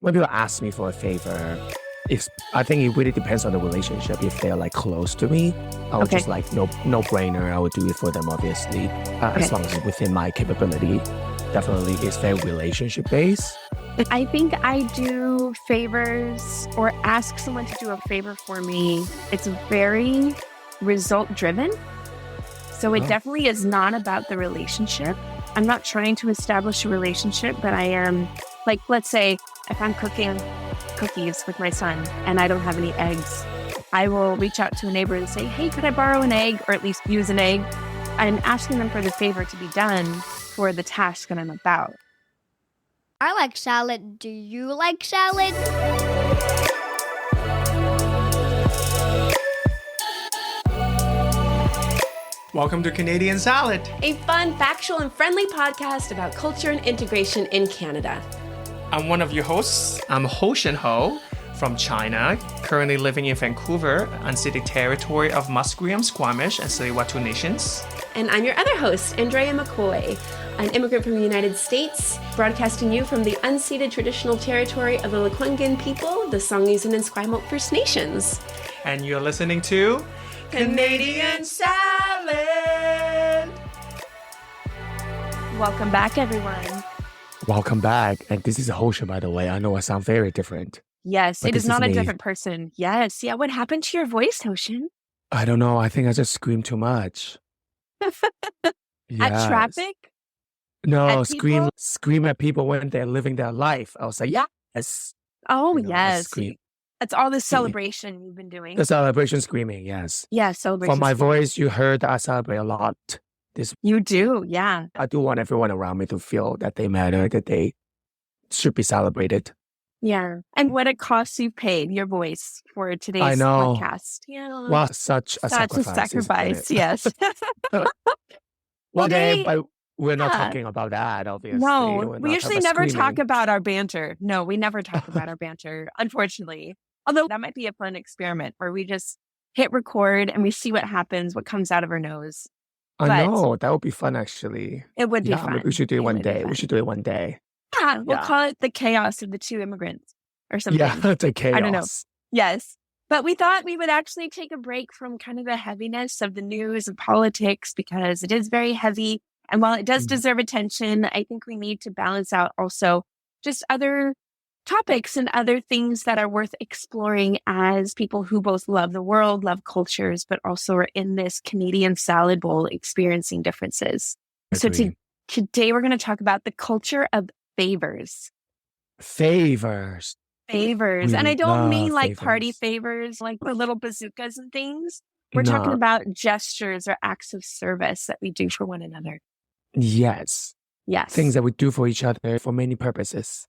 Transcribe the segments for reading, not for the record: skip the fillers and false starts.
when people ask me for a favor, I think it really depends on the relationship. If they're like close to me, I would just like no brainer. I would do it for them, obviously, as long as it's within my capability. Definitely, it's very relationship based. I think I do favors or ask someone to do a favor for me. It's very result driven. So it definitely is not about the relationship. I'm not trying to establish a relationship, but I am, like, let's say if I'm cooking cookies with my son and I don't have any eggs, I will reach out to a neighbor and say, hey, could I borrow an egg, or at least use an egg? I'm asking them for the favor to be done for the task that I'm about. I like salad. Do you like salad? Welcome to Canadian Salad, a fun, factual, and friendly podcast about culture and integration in Canada. I'm one of your hosts. I'm Ho Shen Ho from China, currently living in Vancouver, unceded territory of Musqueam, Squamish, and Tsleil-Waututh nations. And I'm your other host, Andrea McCoy, an immigrant from the United States, broadcasting you from the unceded traditional territory of the Lekwungen people, the Songhees and Esquimalt First Nations. And you're listening to Canadian Salad. Welcome back, everyone. Welcome back. And this is Ho Shen, by the way. I know I sound very different. Yes, but it is not a me. different person. Yes. Yeah. What happened to your voice, Ho Shen? I don't know. I think I just screamed too much. At traffic? No, At people? scream at people when they're living their life. I was like, yes. Oh, You know, I yes. scream. That's all the celebration you've been doing. The celebration screaming, yes. Yeah, celebration. From my screaming. voice, you heard that I celebrate a lot. You do, yeah. I do want everyone around me to feel that they matter, that they should be celebrated. Yeah. And what it costs you paid, your voice, for today's I know. podcast. Yeah. Wow, such a sacrifice. sacrifice, isn't it? yes. Okay, Today- but we're not yeah. talking about that, obviously. No, We're we not usually talking never about talk screaming. about our banter. No, we never talk about our banter, unfortunately. Although that might be a fun experiment where we just hit record and we see what happens, what comes out of our nose. I but- know, that would be fun, actually. It would be Yeah, fun. we should do it one would be day. fun. We should do it one day. Yeah, we'll Yeah. call it the chaos of the two immigrants or something. Yeah, the chaos. I don't know. Yes. But we thought we would actually take a break from kind of the heaviness of the news and politics because it is very heavy. And while it does deserve attention, I think we need to balance out also just other topics and other things that are worth exploring as people who both love the world, love cultures, but also are in this Canadian salad bowl experiencing differences. So Agree. today we're going to talk about the culture of favors. Favors. Favors. We And I don't mean love like party favors. favors, like the little bazookas and things. We're talking No. about gestures or acts of service that we do for one another. Yes. Yes. Things that we do for each other for many purposes.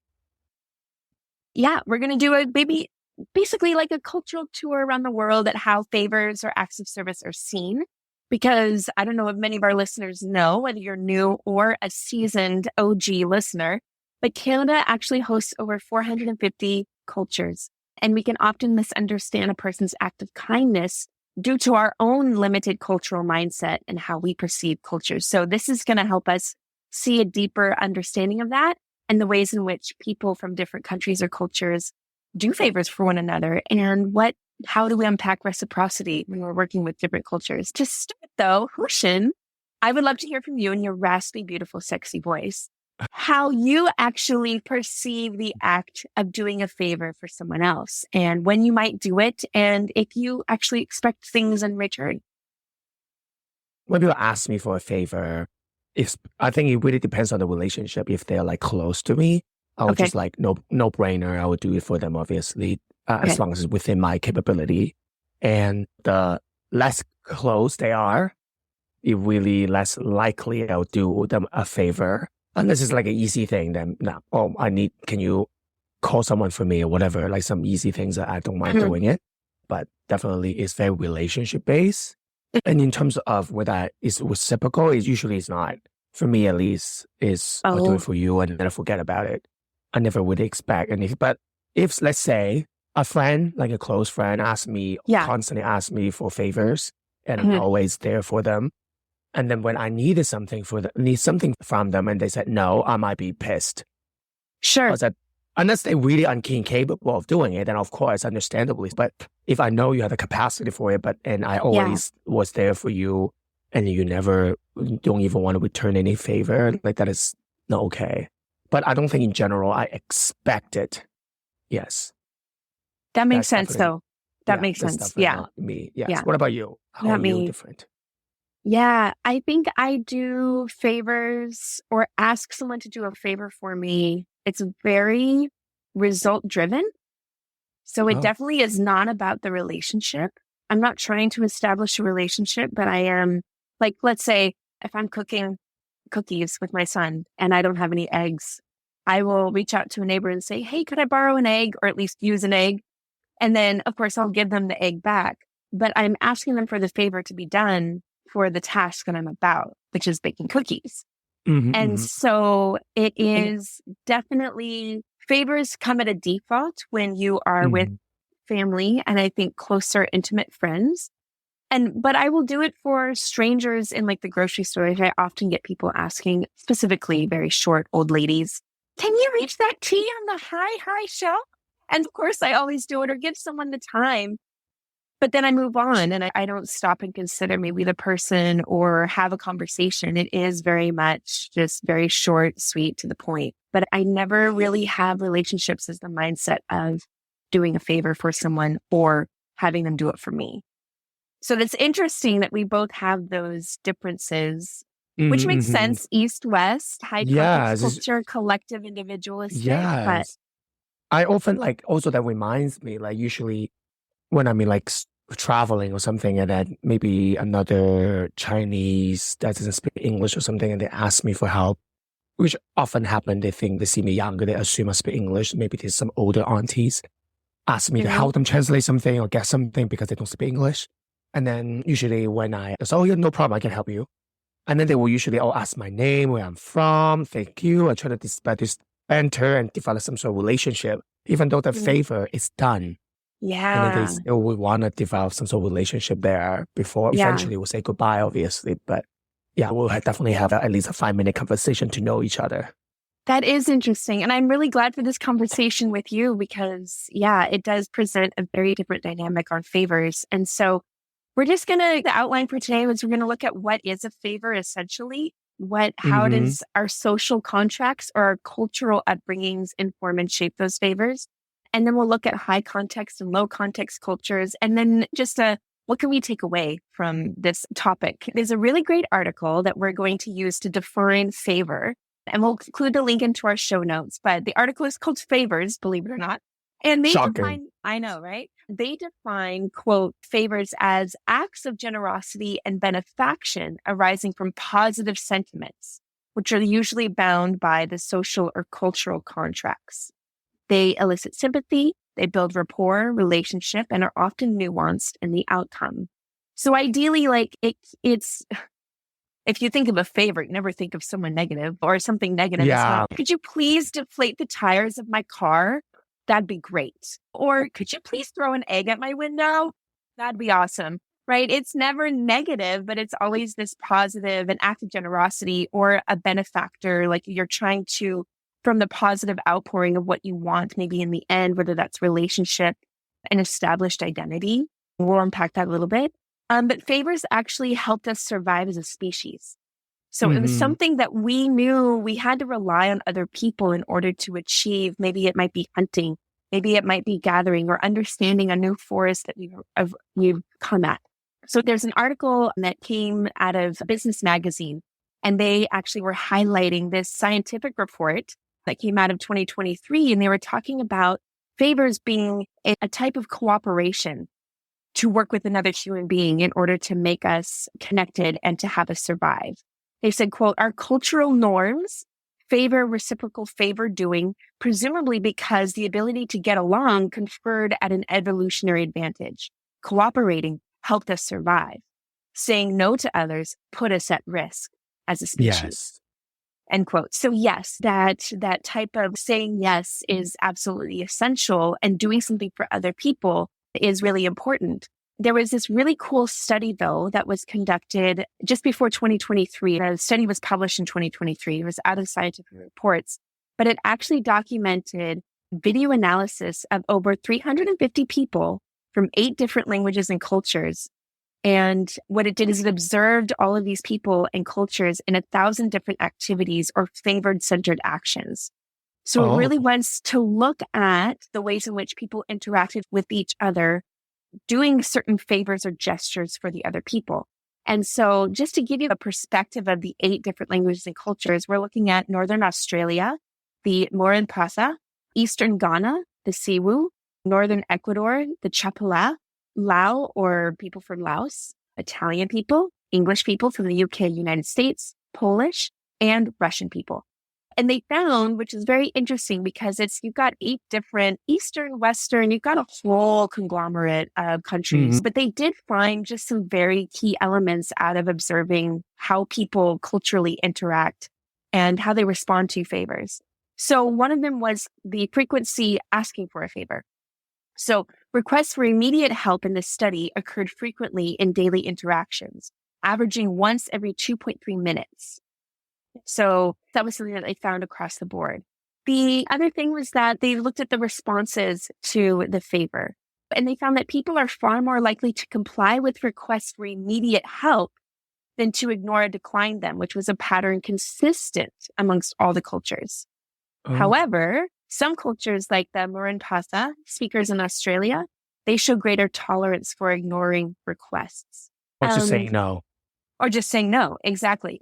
Yeah, we're going to do basically like a cultural tour around the world at how favors or acts of service are seen. Because I don't know if many of our listeners know, whether you're new or a seasoned OG listener, but Canada actually hosts over 450 cultures. And we can often misunderstand a person's act of kindness due to our own limited cultural mindset and how we perceive cultures. So this is going to help us see a deeper understanding of that and the ways in which people from different countries or cultures do favors for one another and how do we unpack reciprocity when we're working with different cultures. To start though, Ho Shen, I would love to hear from you in your raspy, beautiful, sexy voice, how you actually perceive the act of doing a favor for someone else and when you might do it and if you actually expect things in return. When people ask me for a favor, I think it really depends on the relationship. If they're like close to me, I would just like no brainer. I would do it for them, obviously, as long as it's within my capability. And the less close they are, it really less likely I'll do them a favor. Unless it's like an easy thing, then no. Oh, can you call someone for me or whatever? Like some easy things that I don't mind doing it. But definitely it's very relationship based. And in terms of whether it's reciprocal, it usually is not. For me, at least, I'll do it for you and then I forget about it. I never would expect anything. But if, let's say, a friend, like a close friend, constantly asks me for favors, and I'm always there for them. And then when I need something from them, and they said no, I might be pissed. Sure. Unless they're really incapable of doing it, then of course, understandably. But if I know you have the capacity for it, and I always was there for you, and you don't even want to return any favor, like that is not okay. But I don't think in general I expect it. Yes. That makes That's sense, though. That makes that's sense. definitely Yeah. not me. Yes. Yeah. What about you? How Not are you me. different? Yeah, I think I do favors or ask someone to do a favor for me. It's very result driven. So it Oh. definitely is not about the relationship. I'm not trying to establish a relationship, but I am like, let's say if I'm cooking cookies with my son and I don't have any eggs, I will reach out to a neighbor and say, hey, could I borrow an egg or at least use an egg? And then, of course, I'll give them the egg back. But I'm asking them for the favor to be done for the task that I'm about, which is baking cookies. Mhm, And mhm. so it is definitely favors come at a default when you are with Mhm. family and I think closer, intimate friends. But I will do it for strangers in like the grocery store. I often get people asking, specifically very short old ladies, can you reach that tea on the high shelf? And of course, I always do it or give someone the time. But then I move on and I don't stop and consider maybe the person or have a conversation. It is very much just very short, sweet, to the point. But I never really have relationships as the mindset of doing a favor for someone or having them do it for me. So that's interesting that we both have those differences, which Mhm, makes mhm. sense. East, West, high context Yes. culture, collective, individualistic. But Yes. I often like also that reminds me, like usually when I'm in like traveling or something, and then maybe another Chinese that doesn't speak English or something, and they ask me for help, which often happen. They think they see me younger, they assume I speak English. Maybe there's some older aunties ask me to help them translate something or get something because they don't speak English. And then usually when I say, oh yeah, no problem, I can help you. And then they will usually all ask my name, where I'm from, thank you. I try to banter and develop some sort of relationship, even though the favor is done. And then they yeah, still would want to develop some sort of relationship there before yeah. eventually we'll say goodbye, obviously. But yeah, we'll definitely have at least a 5-minute conversation to know each other. That is interesting. And I'm really glad for this conversation with you because, yeah, it does present a very different dynamic on favors. And so we're just going to, the outline for today was we're going to look at what is a favor essentially, how Mm-hmm. does our social contracts or our cultural upbringings inform and shape those favors. And then we'll look at high context and low context cultures. And then just what can we take away from this topic? There's a really great article that we're going to use to define favor. And we'll include the link into our show notes. But the article is called Favours, believe it or not. And they define, I know, right? They define, quote, favors as acts of generosity and benefaction arising from positive sentiments, which are usually bound by the social or cultural contracts. They elicit sympathy, they build rapport, relationship, and are often nuanced in the outcome. So ideally, like it's if you think of a favor, you never think of someone negative or something negative. It's Yeah. not, could you please deflate the tires of my car? That'd be great. Or could you please throw an egg at my window? That'd be awesome. Right? It's never negative, but it's always this positive, an act of generosity or a benefactor. Like you're trying to, from the positive outpouring of what you want, maybe in the end, whether that's relationship, an established identity. We'll unpack that a little bit. But favors actually helped us survive as a species. So it was something that we knew we had to rely on other people in order to achieve. Maybe it might be hunting. Maybe it might be gathering or understanding a new forest that we've come at. So there's an article that came out of Business Magazine, and they actually were highlighting this scientific report that came out of 2023. And they were talking about favors being a type of cooperation to work with another human being in order to make us connected and to have us survive. They said, quote, our cultural norms favor reciprocal favor doing, presumably because the ability to get along conferred at an evolutionary advantage. Cooperating helped us survive. Saying no to others put us at risk as a species. Yes. End quote. So yes, that type of saying yes is absolutely essential, and doing something for other people is really important. There was this really cool study, though, that was conducted just before 2023. The study was published in 2023. It was out of Scientific Reports, but it actually documented video analysis of over 350 people from 8 different languages and cultures. And what it did is it observed all of these people and cultures in 1,000 different activities or favored-centered actions. So it really wants to look at the ways in which people interacted with each other, doing certain favors or gestures for the other people. And so just to give you a perspective of the 8 different languages and cultures, we're looking at Northern Australia, the Morin-Pasa, Eastern Ghana, the Siwu, Northern Ecuador, the Chapala, Lao or people from Laos, Italian people, English people from the UK, United States, Polish, and Russian people. And they found, which is very interesting because you've got 8 different Eastern, Western, you've got a whole conglomerate of countries, but they did find just some very key elements out of observing how people culturally interact and how they respond to favors. So one of them was the frequency asking for a favor. So requests for immediate help in this study occurred frequently in daily interactions, averaging once every 2.3 minutes. So that was something that they found across the board. The other thing was that they looked at the responses to the favor, and they found that people are far more likely to comply with requests for immediate help than to ignore or decline them, which was a pattern consistent amongst all the cultures. However, some cultures like the Morin-Pasa speakers in Australia, they show greater tolerance for ignoring requests. Or just saying no. Or just saying no. Exactly.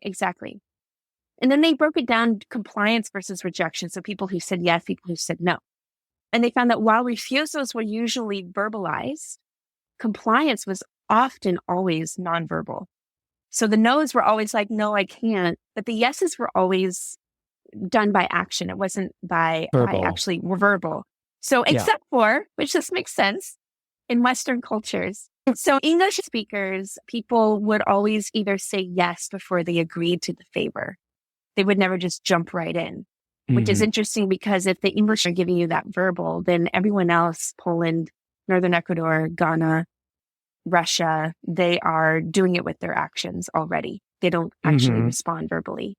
And then they broke it down compliance versus rejection. So people who said yes, people who said no. And they found that while refusals were usually verbalized, compliance was often always nonverbal. So the no's were always like, no, I can't. But the yeses were always done by action. It wasn't by actually verbal. So except for, which this makes sense, in Western cultures. So English speakers, people would always either say yes before they agreed to the favor. They would never just jump right in, which is interesting because if the English are giving you that verbal, then everyone else, Poland, Northern Ecuador, Ghana, Russia, they are doing it with their actions already. They don't actually respond verbally.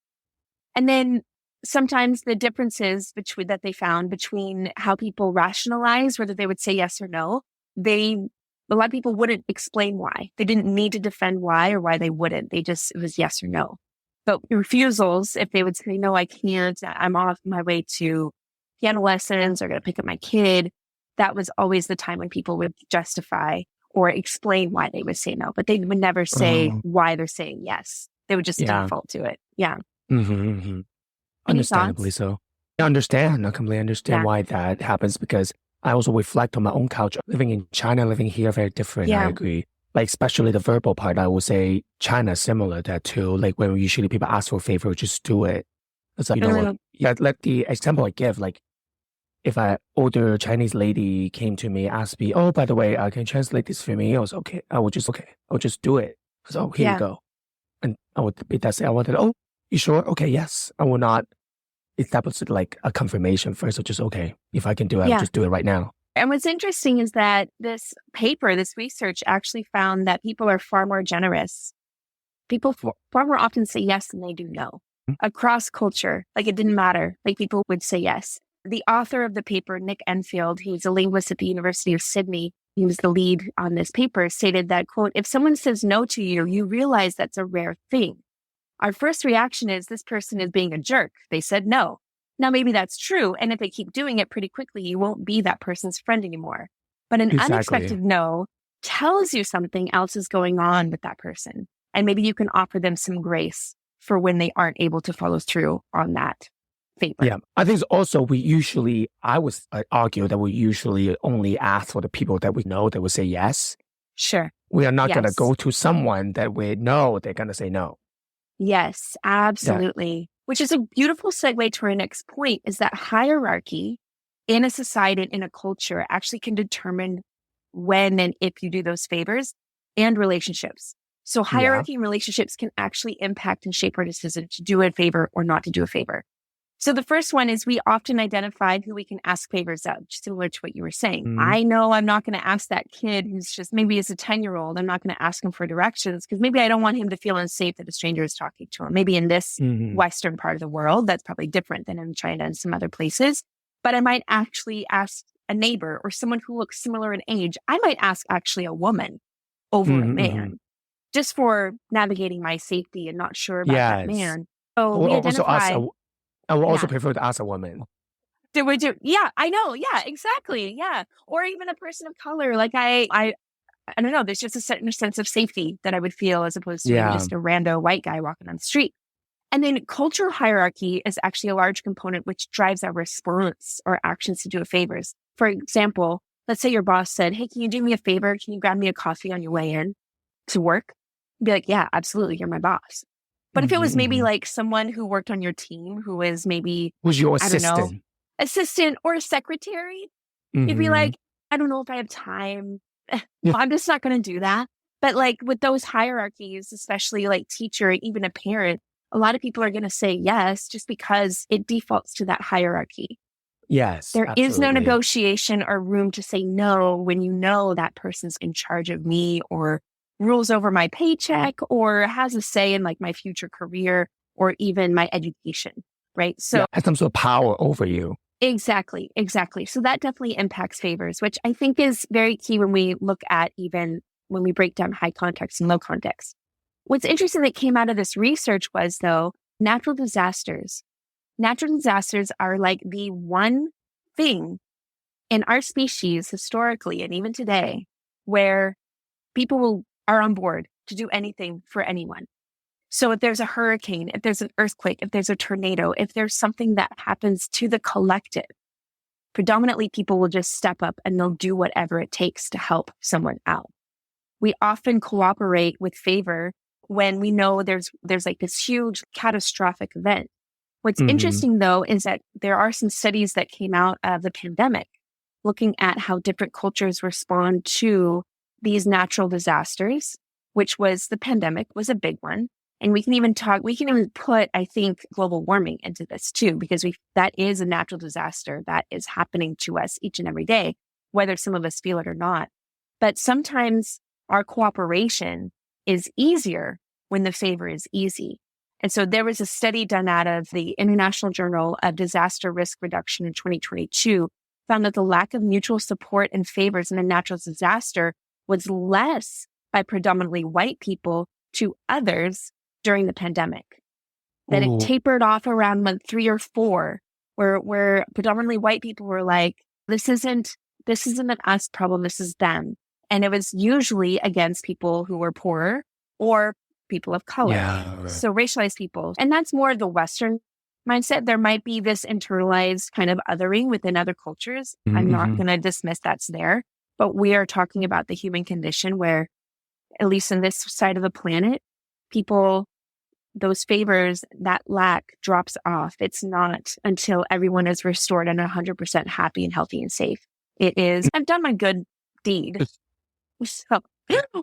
And then sometimes the differences that they found between how people rationalize, whether they would say yes or no, a lot of people wouldn't explain why. They didn't need to defend why or why they wouldn't. It was yes or no. But refusals, if they would say, no, I can't, I'm off my way to piano lessons or going to pick up my kid, that was always the time when people would justify or explain why they would say no. But they would never say why they're saying yes. They would just default to it. Yeah. Understandably so. I completely understand why that happens because I also reflect on my own culture. Living in China, living here, very different. I agree. Like, especially the verbal part, I would say China is similar to that too. Like, when usually people ask for a favor, just do it. It's like, like the example I give, like, if an older Chinese lady came to me, asked me, oh, by the way, can you translate this for me? I was okay. I'll just do it. So, here you go. And I would be that say, I wanted, oh, you sure? Okay, yes. I will not establish it like a confirmation first. So just, okay, if I can do it, I'll just do it right now. And what's interesting is that this research actually found that people are far more generous. People far more often say yes than they do no. Across culture, like it didn't matter. Like people would say yes. The author of the paper, Nick Enfield, who's a linguist at the University of Sydney, he was the lead on this paper, stated that, quote, if someone says no to you, you realize that's a rare thing. Our first reaction is this person is being a jerk. They said no. Now, maybe that's true. And if they keep doing it pretty quickly, you won't be that person's friend anymore. But an unexpected no tells you something else is going on with that person. And maybe you can offer them some grace for when they aren't able to follow through on that favor. Yeah. I think also I would argue that we usually only ask for the people that we know that will say yes. Sure. We are not going to go to someone that we know they're going to say no. Yes, absolutely. Yeah. Which is a beautiful segue to our next point, is that hierarchy in a society, in a culture, actually can determine when and if you do those favors and relationships. So hierarchy and relationships can actually impact and shape our decision to do a favor or not to do a favor. So the first one is we often identify who we can ask favors of, similar to what you were saying. I know I'm not going to ask that kid who's just maybe as a 10-year-old, I'm not going to ask him for directions because maybe I don't want him to feel unsafe that a stranger is talking to him. Maybe in this Western part of the world, that's probably different than in China and some other places. but I might actually ask a neighbor or someone who looks similar in age. I might ask actually a woman over a man just for navigating my safety and not sure about that Yes. man. I So will we also ask identify. I will also Yeah. prefer to ask a woman. Yeah, I know. Yeah, exactly. Yeah. Or even a person of color. Like I don't know. There's just a certain sense of safety that I would feel as opposed to maybe Yeah. just a rando white guy walking on the street. And then cultural hierarchy is actually a large component which drives our response or actions to do favors. For example, let's say your boss said, "Hey, can you do me a favor? Can you grab me a coffee on your way in to work?" Be like, "Yeah, absolutely. You're my boss." But if it was maybe like someone who worked on your team who is maybe, Who's your I don't know, assistant? assistant or a secretary, you'd be like, "I don't know if I have time. Well, I'm just not going to do that." But like with those hierarchies, especially like teacher, even a parent, a lot of people are going to say yes just because it defaults to that hierarchy. Yes, There is no absolutely. negotiation or room to say no when you know that person's in charge of me or rules over my paycheck or has a say in like my future career or even my education, right? So has some sort of power over you. exactly. So that definitely impacts favors, which I think is very key when we look at even when we break down high context and low context. What's interesting that came out of this research was, though, natural disasters. Natural disasters are like the one thing in our species historically and even today where people are on board to do anything for anyone. So if there's a hurricane, if there's an earthquake, if there's a tornado, if there's something that happens to the collective, predominantly people will just step up and they'll do whatever it takes to help someone out. We often cooperate with favor when we know there's like this huge catastrophic event. What's interesting, though, is that there are some studies that came out of the pandemic looking at how different cultures respond to these natural disasters, which was the pandemic was a big one. And we can even put, I think, global warming into this too, because that is a natural disaster that is happening to us each and every day, whether some of us feel it or not. But sometimes our cooperation is easier when the favor is easy. And so there was a study done out of the International Journal of Disaster Risk Reduction in 2022, found that the lack of mutual support and favors in a natural disaster was less by predominantly white people to others during the pandemic. That it tapered off around month 3 or 4, where predominantly white people were like, this isn't an us problem, this is them. And it was usually against people who were poorer or people of color. Yeah. So racialized people. And that's more of the Western mindset. There might be this internalized kind of othering within other cultures. I'm not going to dismiss that's there, but we are talking about the human condition where, at least in this side of the planet, people, those favors, that lack drops off. It's not until everyone is restored and 100% happy and healthy and safe. It is, I've done my good deed. So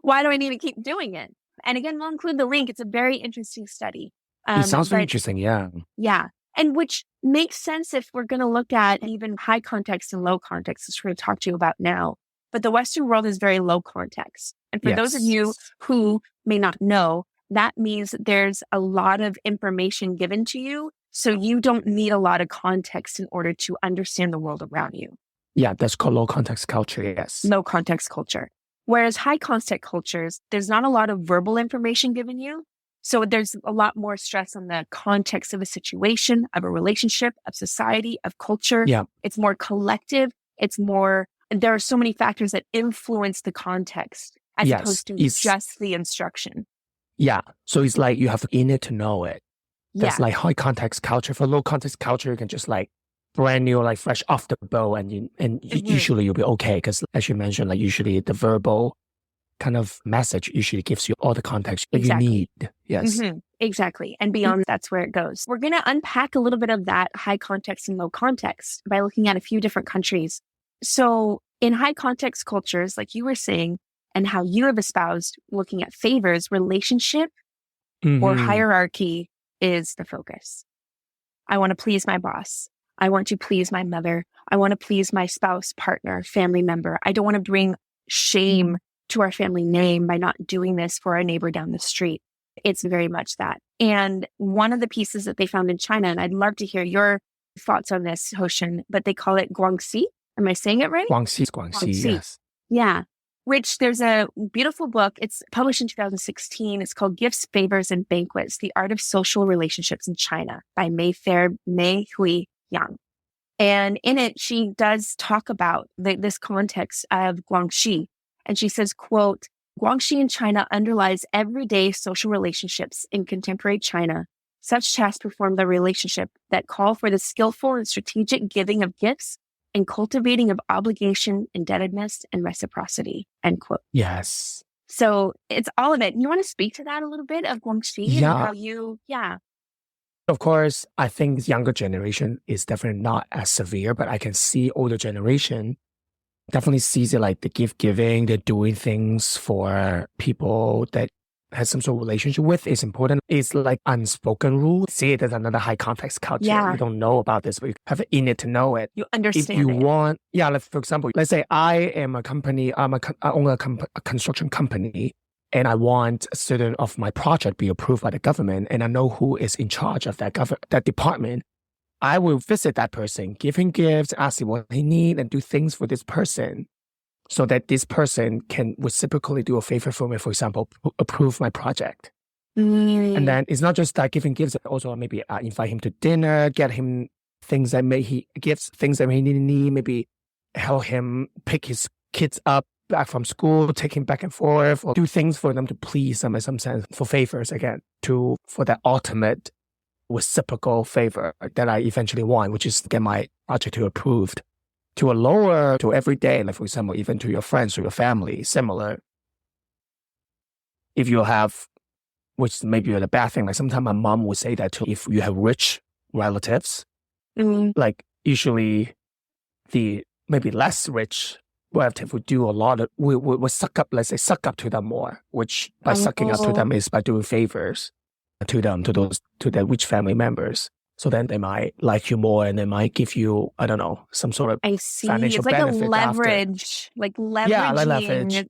why do I need to keep doing it? And again, we'll include the link. It's a very interesting study. It sounds very interesting, yeah. Yeah. And which makes sense if we're going to look at even high context and low context, which we're going to talk to you about now. But the Western world is very low context. And for those of you who may not know, that means that there's a lot of information given to you. So you don't need a lot of context in order to understand the world around you. Yeah, that's called low context culture, yes. Low context culture. Whereas high context cultures, there's not a lot of verbal information given you. So there's a lot more stress on the context of a situation, of a relationship, of society, of culture. Yeah. It's more collective. There are so many factors that influence the context as opposed to just the instruction. Yeah. So it's like you have to in it to know it. That's like high context culture. For low context culture, you can just like brand new, like fresh off the boat, and usually you'll be okay. Because as you mentioned, like usually the verbal kind of message usually gives you all the context that you need. Yes. Exactly. And beyond, that's where it goes. We're going to unpack a little bit of that high context and low context by looking at a few different countries. So in high context cultures, like you were saying, and how you have espoused looking at favors, relationship or hierarchy is the focus. I want to please my boss. I want to please my mother. I want to please my spouse, partner, family member. I don't want to bring shame to our family name by not doing this for our neighbor down the street. It's very much that. And one of the pieces that they found in China, and I'd love to hear your thoughts on this, Hoshin, but they call it guangxi. Am I saying it right? Guangxi, yes. Yeah. Which there's a beautiful book. It's published in 2016. It's called Gifts, Favors, and Banquets, The Art of Social Relationships in China by Mei Hui Yang. And in it, she does talk about this context of guangxi. And she says, quote, guangxi in China underlies everyday social relationships in contemporary China. Such tasks perform the relationship that call for the skillful and strategic giving of gifts and cultivating of obligation, indebtedness, and reciprocity, end quote. Yes. So it's all of it. You want to speak to that a little bit of guangxi and how you, Of course, I think younger generation is definitely not as severe, but I can see older generation definitely sees it like the gift giving, they're doing things for people that has some sort of relationship with is important. It's like unspoken rule. See it as another high context culture. Yeah. You don't know about this, but you have it in it to know it. you understand If you it. want, like for example, let's say I am a company, I own a construction company, and I want a certain of my project be approved by the government, and I know who is in charge of that department. I will visit that person, give him gifts, ask him what he needs, and do things for this person so that this person can reciprocally do a favor for me, for example, approve my project. And then it's not just that giving gifts, also maybe invite him to dinner, get him things that things that he need, maybe help him pick his kids up back from school, take him back and forth, or do things for them to please them in some sense, for favors again, for that ultimate reciprocal favor that I eventually want, which is to get my project to approved. To every day, like for example, even to your friends or your family, similar. If you have, which maybe a bad thing, like sometimes my mom would say that too, if you have rich relatives, like usually the maybe less rich relative would do a lot of, would suck up to them more, which by sucking up to them is by doing favors to them, to their rich family members. So then they might like you more and they might give you, I don't know, some sort of financial It's like a benefit leverage, like leveraging like leverage.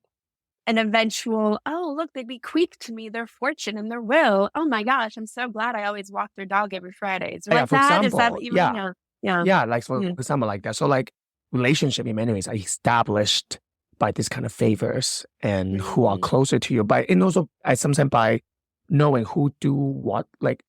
an eventual, oh, look, they bequeathed to me their fortune and their will. Oh my gosh, I'm so glad I always walk their dog every Friday. Is it like for that? example, Is that even, Yeah, like for example like that. So like relationship in many ways are established by this kind of favors and who are closer to you. And also sometimes by knowing who do what, like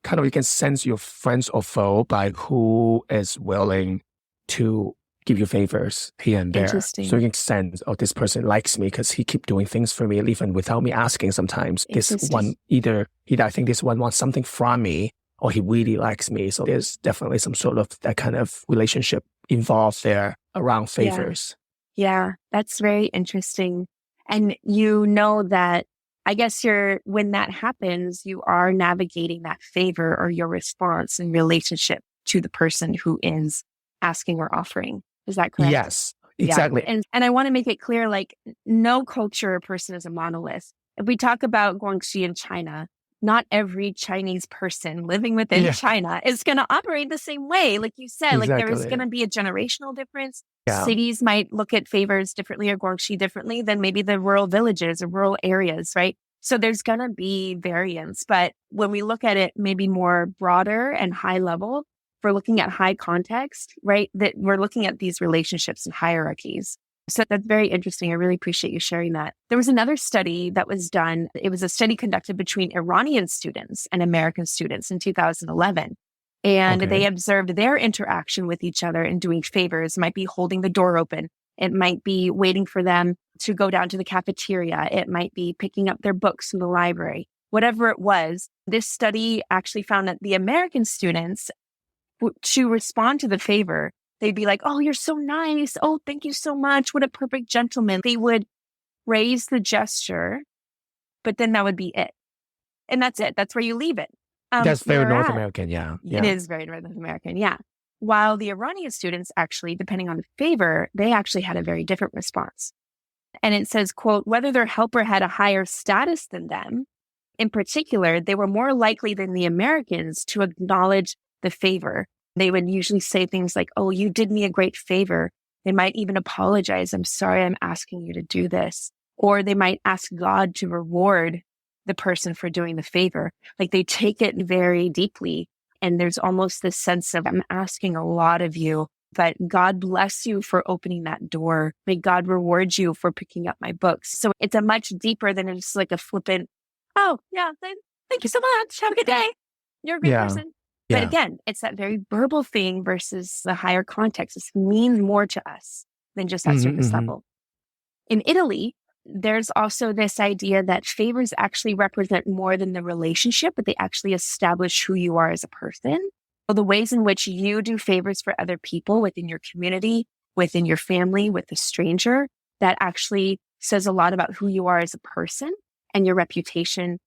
kind of you can sense your friends or foe by who is willing to give you favors here and there. Interesting. So you can sense, oh, this person likes me because he keep doing things for me even without me asking sometimes. This one, either I think this one wants something from me or he really likes me. So there's definitely some sort of that kind of relationship involved there around favors. Yeah, that's very interesting. And you know that, I guess when that happens, you are navigating that favor or your response in relationship to the person who is asking or offering. Is that correct? Yes, exactly. Yeah. And I want to make it clear, like no culture or person is a monolith. If we talk about guangxi in China, not every Chinese person living within China is going to operate the same way. Like you said, like there is going to be a generational difference. Yeah. Cities might look at favors differently or guangxi differently than maybe the rural villages or rural areas, right? So there's going to be variance. But when we look at it maybe more broader and high level, if we're looking at high context, right, that we're looking at these relationships and hierarchies. So that's very interesting. I really appreciate you sharing that. There was another study that was done. It was a study conducted between Iranian students and American students in 2011. And they observed their interaction with each other in doing favors. It might be holding the door open. It might be waiting for them to go down to the cafeteria. It might be picking up their books from the library. Whatever it was, this study actually found that the American students, to respond to the favor, they'd be like, oh, you're so nice. Oh, thank you so much. What a perfect gentleman. They would raise the gesture, but then that would be it. And that's it. That's where you leave it. That's very North American, yeah. It is very North American, yeah. While the Iranian students actually, depending on the favor, they actually had a very different response. And it says, quote, whether their helper had a higher status than them, in particular, they were more likely than the Americans to acknowledge the favor. They would usually say things like, oh, you did me a great favor. They might even apologize. I'm sorry I'm asking you to do this. Or they might ask God to reward the person for doing the favor. Like they take it very deeply. And there's almost this sense of, I'm asking a lot of you, but God bless you for opening that door. May God reward you for picking up my books. So it's a much deeper than just like a flippant, oh, yeah, thank you so much. Have a good day. You're a great person. But again, it's that very verbal thing versus the higher context. This means more to us than just that surface level. In Italy, there's also this idea that favors actually represent more than the relationship, but they actually establish who you are as a person. So the ways in which you do favors for other people within your community, within your family, with a stranger, that actually says a lot about who you are as a person and your reputation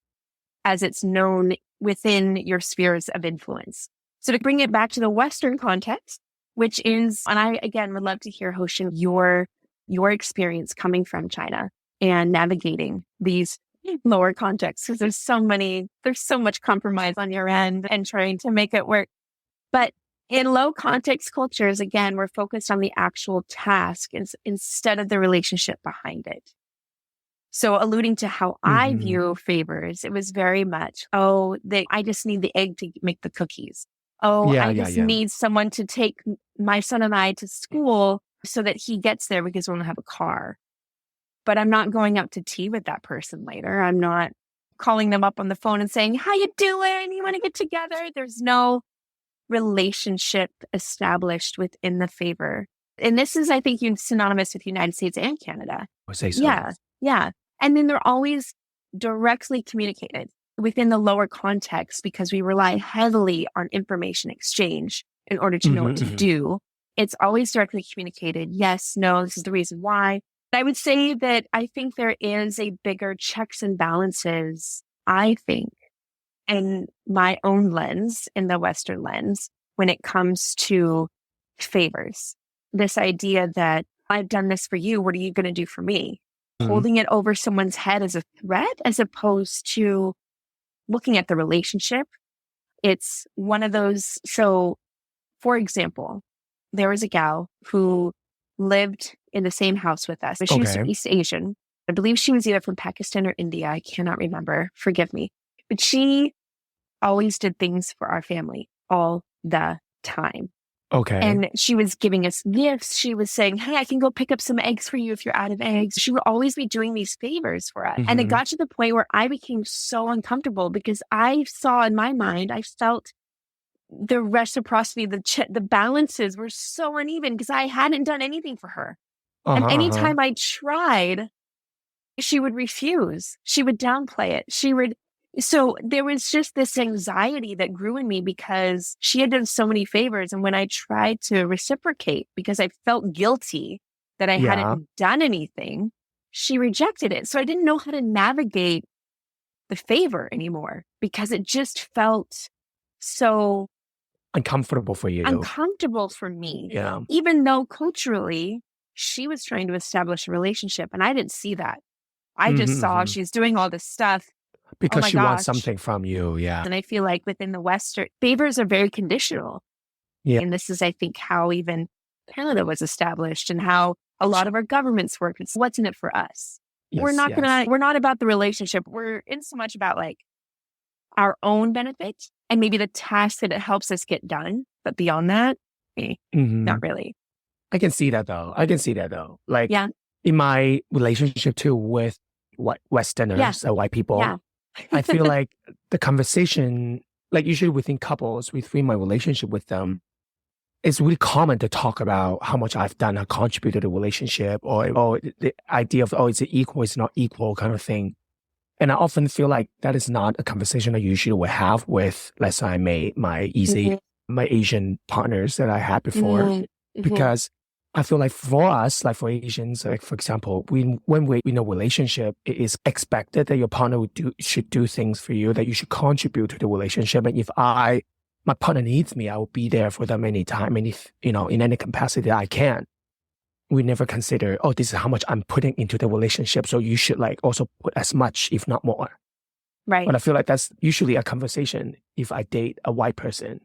as it's known within your spheres of influence. So to bring it back to the Western context, which is, and I, again, would love to hear, Hoshin, your experience coming from China and navigating these lower contexts, because there's so much compromise on your end and trying to make it work. But in low context cultures, again, we're focused on the actual task instead of the relationship behind it. So alluding to how I view favors, it was very much, I just need the egg to make the cookies. I just need someone to take my son and I to school so that he gets there because we don't have a car. But I'm not going out to tea with that person later. I'm not calling them up on the phone and saying, how you doing? You want to get together? There's no relationship established within the favor. And this is, I think, synonymous with the United States and Canada. I say so. Yeah. And then they're always directly communicated within the lower context because we rely heavily on information exchange in order to know what to do. It's always directly communicated. Yes, no, this is the reason why. I would say that I think there is a bigger checks and balances, I think, in my own lens, in the Western lens, when it comes to favors. This idea that I've done this for you, what are you going to do for me? Holding it over someone's head as a threat, as opposed to looking at the relationship. It's one of those. So, for example, there was a gal who lived in the same house with us. She was East Asian. I believe she was either from Pakistan or India. I cannot remember. Forgive me. But she always did things for our family all the time. Okay. And she was giving us gifts. She was saying, hey, I can go pick up some eggs for you if you're out of eggs. She would always be doing these favors for us. And it got to the point where I became so uncomfortable because I saw in my mind, I felt the reciprocity, the balances were so uneven because I hadn't done anything for her. And anytime I tried, she would refuse. She would downplay it. So there was just this anxiety that grew in me because she had done so many favors. And when I tried to reciprocate because I felt guilty that I hadn't done anything, she rejected it. So I didn't know how to navigate the favor anymore because it just felt so uncomfortable for you. Uncomfortable for me. Yeah. Even though culturally she was trying to establish a relationship and I didn't see that. I just saw she's doing all this stuff. Because she wants something from you, And I feel like within the Western, favors are very conditional. Yeah. And this is, I think, how even Canada was established and how a lot of our governments work. It's what's in it for us. Yes, we're not about the relationship. We're in so much about like our own benefit and maybe the task that it helps us get done. But beyond that, not really. I can see that though. Like in my relationship too with Westerners or white people, I feel like the conversation, like usually within couples, within my relationship with them, it's really common to talk about how much I've done, I contributed to the relationship, or the idea of, is it equal, it's not equal kind of thing. And I often feel like that is not a conversation I usually would have with, let's say, my Asian partners that I had before, because I feel like for us, like for Asians, like for example, when we're in a relationship, it is expected that your partner should do things for you, that you should contribute to the relationship. And if my partner needs me, I will be there for them anytime, in any capacity that I can. We never consider, this is how much I'm putting into the relationship, so you should like also put as much, if not more. Right. But I feel like that's usually a conversation if I date a white person.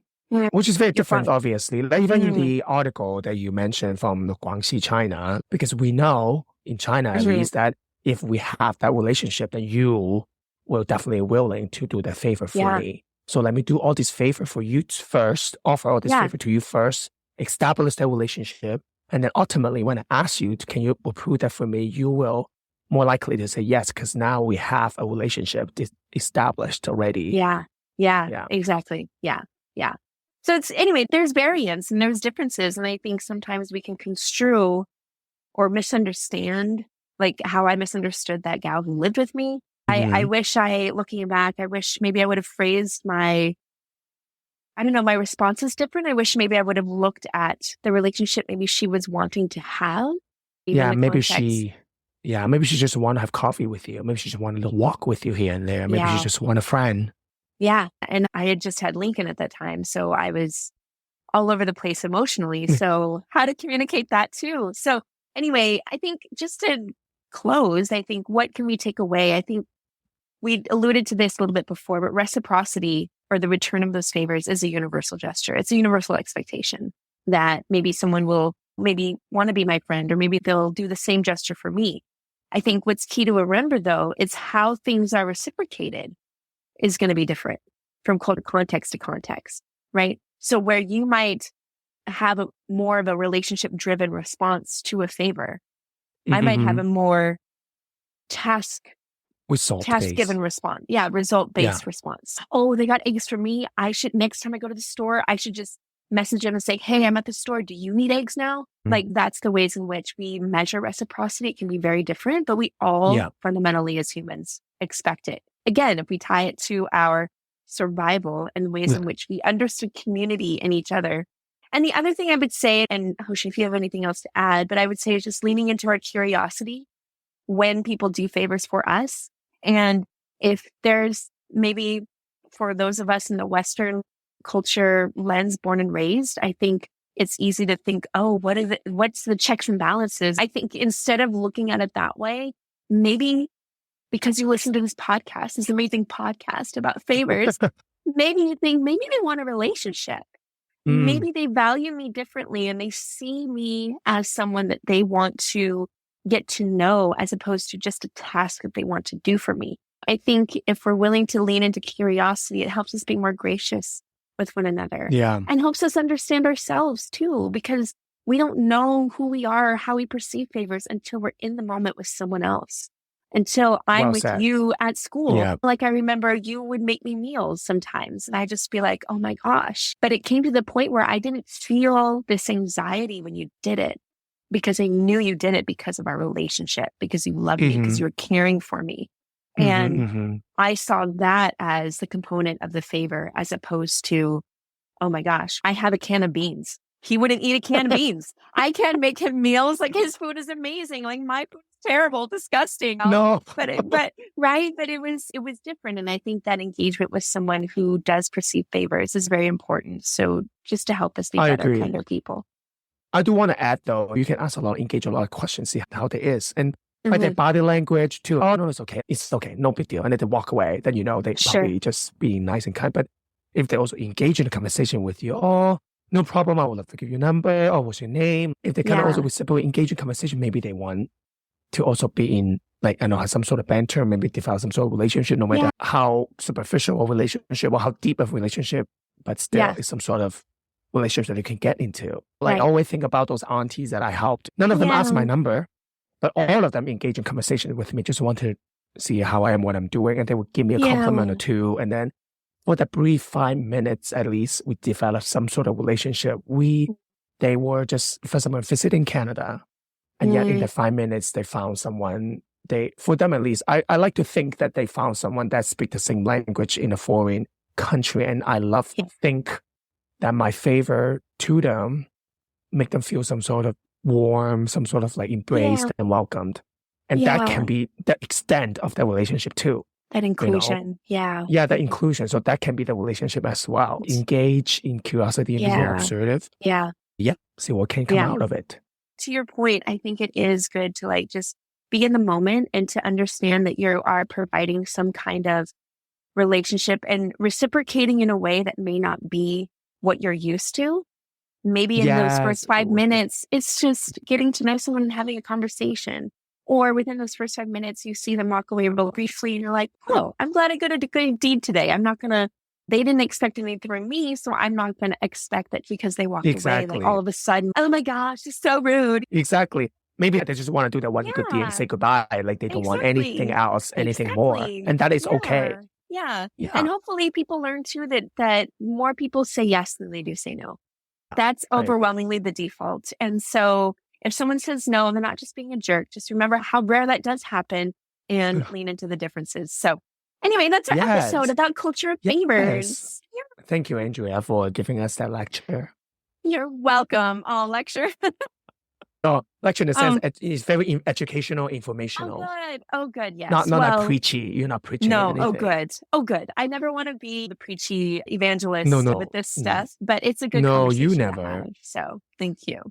Which is very different, obviously. Like even in the article that you mentioned from Guangxi, China, because we know in China at least that if we have that relationship, then you will definitely willing to do the favor for me. So let me do all this favor for you first, offer all this favor to you first, establish that relationship. And then ultimately, when I ask you, can you approve that for me? You will more likely to say yes, because now we have a relationship established already. Yeah, exactly. Yeah. So anyway, there's variance and there's differences. And I think sometimes we can construe or misunderstand, like how I misunderstood that gal who lived with me. I wish looking back, I wish maybe I would have phrased my responses different. I wish maybe I would have looked at the relationship maybe she was wanting to have. Maybe she just want to have coffee with you. Maybe she just wanted to walk with you here and there. Maybe she just want a friend. Yeah. And I had just had Lincoln at that time. So I was all over the place emotionally. So how to communicate that too. So anyway, I think just to close, I think what can we take away? I think we alluded to this a little bit before, but reciprocity or the return of those favors is a universal gesture. It's a universal expectation that maybe someone will maybe want to be my friend, or maybe they'll do the same gesture for me. I think what's key to remember though, is how things are reciprocated is going to be different from context to context, right? So where you might have more of a relationship driven response to a favor, I might have a more task given response. Yeah. Result based response. Oh, they got eggs for me. Next time I go to the store, I should just message them and say, hey, I'm at the store. Do you need eggs now? Like that's the ways in which we measure reciprocity. It can be very different, but we all fundamentally as humans expect it. Again, if we tie it to our survival and the ways in which we understood community and each other. And the other thing I would say, and Hoshi, if you have anything else to add, but I would say is just leaning into our curiosity when people do favors for us. And if there's maybe for those of us in the Western culture lens, born and raised, I think it's easy to think, oh, what's the checks and balances? I think instead of looking at it that way, maybe because you listen to this amazing podcast about favors, maybe you think, maybe they want a relationship. Maybe they value me differently and they see me as someone that they want to get to know as opposed to just a task that they want to do for me. I think if we're willing to lean into curiosity, it helps us be more gracious with one another. And helps us understand ourselves too, because we don't know who we are or how we perceive favors until we're in the moment with someone else. Until I'm with you at school. Like I remember you would make me meals sometimes and I just be like, oh my gosh. But it came to the point where I didn't feel this anxiety when you did it because I knew you did it because of our relationship, because you loved me, because you were caring for me. And I saw that as the component of the favor as opposed to, oh my gosh, I have a can of beans. He wouldn't eat a can of beans. I can make him meals. Like his food is amazing. Like my food is terrible, disgusting. No, but it was different. And I think that engagement with someone who does perceive favors is very important. So just to help us be better, kinder people. I do want to add though, you can engage a lot of questions, see how it is. And by their body language too. Oh no, it's okay. It's okay. No big deal. And then they walk away. Then they probably just be nice and kind. But if they also engage in a conversation with you, oh, no problem. I would love to give you a number. Or what's your name? If they can also reciprocate, engage in conversation, maybe they want to also be in have some sort of banter, maybe develop some sort of relationship, no matter how superficial a relationship or how deep of a relationship, but still it's some sort of relationship that you can get into. I always think about those aunties that I helped. None of them asked my number, but all of them engage in conversation with me, just want to see how I am, what I'm doing, and they would give me a compliment or two, and then for that brief 5 minutes, at least, we developed some sort of relationship. They were just, first of all, visiting Canada. And yet in the 5 minutes, they found someone, for them at least, I like to think that they found someone that speaks the same language in a foreign country. And I love to think that my favor to them make them feel some sort of warm, some sort of embraced and welcomed. And that can be the extent of the relationship too. That inclusion, Yeah, that inclusion. So that can be the relationship as well. Engage in curiosity and be more observative. See what can come out of it. To your point, I think it is good to just be in the moment and to understand that you are providing some kind of relationship and reciprocating in a way that may not be what you're used to. Maybe in those first 5 minutes, it's just getting to know someone and having a conversation. Or within those first 5 minutes, you see them walk away real briefly and you're like, oh, I'm glad I did a good deed today. I'm not going to they didn't expect anything from me, so I'm not going to expect that because they walked away, Exactly. like all of a sudden, oh my gosh, it's so rude. Exactly. Maybe they just want to do that one good deed and Yeah. say goodbye. Like they don't want anything Exactly. else, anything more. Exactly. And that is okay. Yeah. Yeah. And hopefully people learn too that more people say yes than they do say no. That's I agree. overwhelmingly the default. And so if someone says no, they're not just being a jerk. Just remember how rare that does happen and lean into the differences. So anyway, that's our Yes. episode about culture of Yes. favors. Thank you, Andrea, for giving us that lecture. You're welcome. Oh, lecture. So, lecture in the sense it's very educational, informational. Oh, good. Yes. Not like preachy. You're not preaching. No. anything. Oh, good. I never want to be the preachy evangelist No. with this stuff, but it's a good No, conversation you to never. have. So thank you.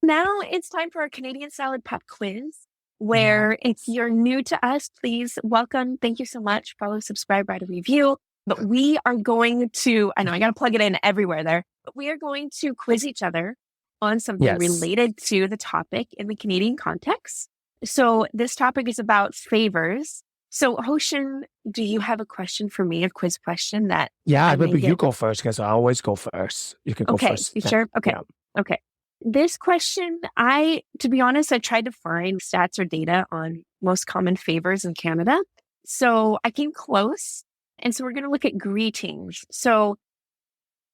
Now it's time for our Canadian salad pop quiz, where if you're new to us, please welcome. Thank you so much. Follow, subscribe, write a review. But we are going to, I know I got to plug it in everywhere there, but we are going to quiz each other on something related to the topic in the Canadian context. So this topic is about favors. So Hoshin, do you have a question for me, a quiz question that? Yeah, but you go first because I always go first. You can go first. You sure? Okay. Yeah. Okay. This question, to be honest, I tried to find stats or data on most common favors in Canada. So I came close. And so we're going to look at greetings. So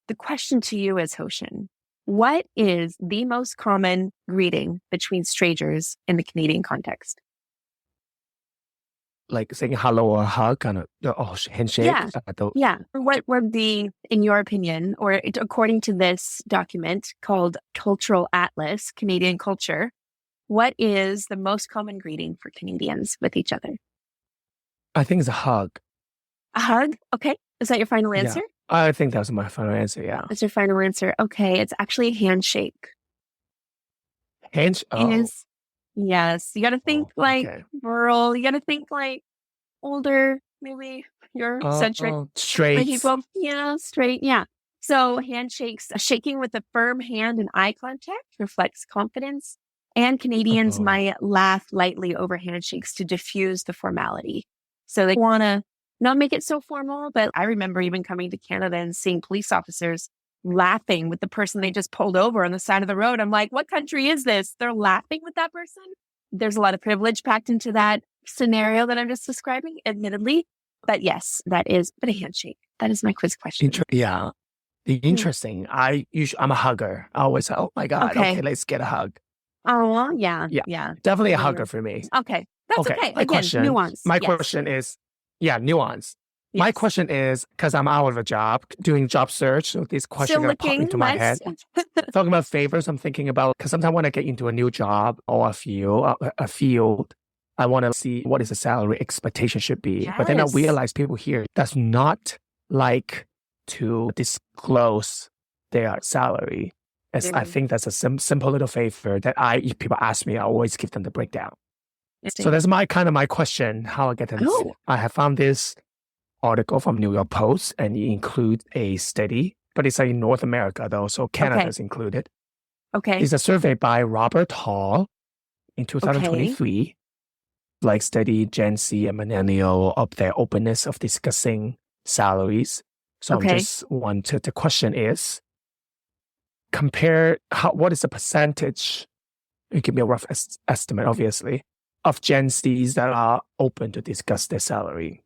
the question to you is, Hoshin, what is the most common greeting between strangers in the Canadian context? Like saying hello or hug, kind of handshake. Yeah. What would be, in your opinion, or according to this document called Cultural Atlas, Canadian Culture, what is the most common greeting for Canadians with each other? I think it's a hug. A hug? Okay. Is that your final answer? I think that's my final answer, yeah. That's your final answer. Okay. It's actually a handshake. Yes. You got to think rural. You got to think like older, maybe Eurocentric straight people. Yeah, straight. Yeah. So handshakes, shaking with a firm hand and eye contact reflects confidence. And Canadians might laugh lightly over handshakes to diffuse the formality. So they want to not make it so formal, but I remember even coming to Canada and seeing police officers laughing with the person they just pulled over on the side of the road. I'm like, what country is this? They're laughing with that person? There's a lot of privilege packed into that scenario that I'm just describing, admittedly. But yes, but a handshake. That is my quiz question. Interesting. I'm a hugger. I always say, oh my God, okay, let's get a hug. Oh, yeah. Definitely a hugger for me. Okay. That's okay. My question, nuance. My question is, nuance. Yes. My question is, because I'm out of a job, doing job search, so this question got popped into my head. Talking about favors, I'm thinking about, because sometimes when I get into a new job or a field, I want to see what is the salary expectation should be. Yes. But then I realize people here does not like to disclose their salary. I think that's a simple little favor that if people ask me, I always give them the breakdown. So that's my question, how I get them. I have found this article from New York Post, and it includes a study, but it's in North America though, so Canada is included. Okay. It's a survey by Robert Hall in 2023, study Gen Z and millennial of their openness of discussing salaries. So the question is, what is the percentage, it can be a rough estimate obviously, of Gen Zs that are open to discuss their salary?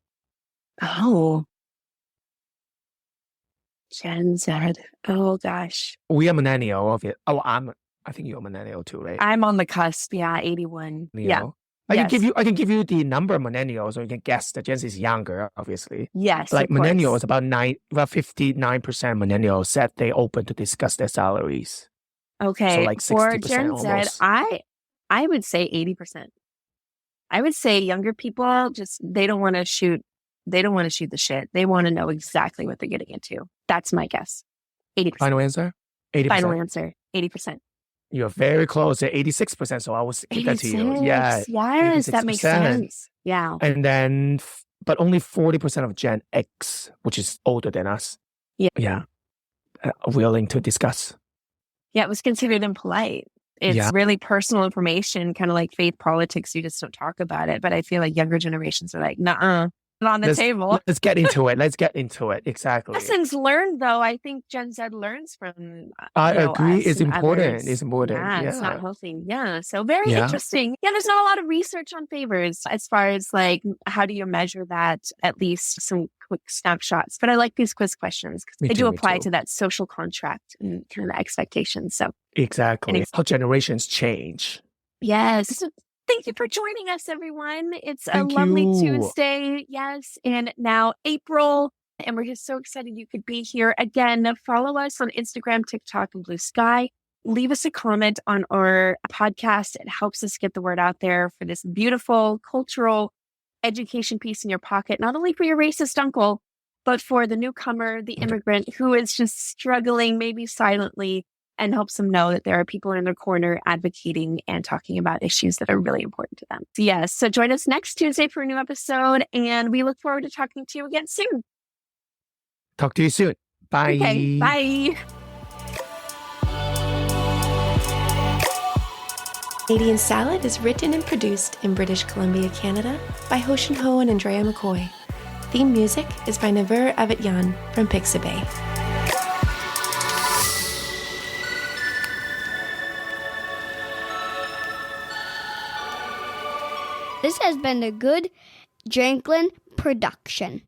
Oh. Gen Z. Oh gosh. We are millennial. I think you're a millennial too, right? I'm on the cusp. Yeah, 81. Yeah. I can give you the number of millennials, so you can guess that Gen Z is younger, obviously. Yes. Millennials, about 59% millennials said they open to discuss their salaries. Okay. So 60% for Gen almost. Z, I would say 80%. I would say younger people they don't want to shoot the shit. They want to know exactly what they're getting into. That's my guess. 80%. Final answer? 80%. Final answer. 80%. You're very close at 86%, so I will give that to you. Yeah. Yes, that makes sense. Yeah. And then, but only 40% of Gen X, which is older than us, willing to discuss. Yeah, it was considered impolite. It's really personal information, kind of like faith politics. You just don't talk about it. But I feel like younger generations are like, nuh-uh. on the table. Let's get into it. Let's get into it. Exactly. Lessons learned, though, I think Gen Z learns from. I you know, agree. us It's and important. others. It's important. Yeah, it's not Yeah. healthy. Yeah, so very Yeah. interesting. Yeah, there's not a lot of research on favors as far as like how do you measure that. At least some quick snapshots. But I like these quiz questions because Me they too, do me apply too. to that social contract and kind of the expectations. So Exactly. How generations change. yes. So thank you for joining us, everyone. It's a Thank lovely you. Tuesday. Yes. And now April. And we're just so excited you could be here. Again, follow us on Instagram, TikTok, and Blue Sky. Leave us a comment on our podcast. It helps us get the word out there for this beautiful cultural education piece in your pocket, not only for your racist uncle, but for the newcomer, the immigrant who is just struggling, maybe silently, and helps them know that there are people in their corner advocating and talking about issues that are really important to them. So yes, so join us next Tuesday for a new episode, and we look forward to talking to you again soon. Talk to you soon. Bye. Okay, bye. Canadian Salad is written and produced in British Columbia, Canada by Hoshin Ho and Andrea McCoy. Theme music is by Naver Avityan from Pixabay. This has been a good Janklin production.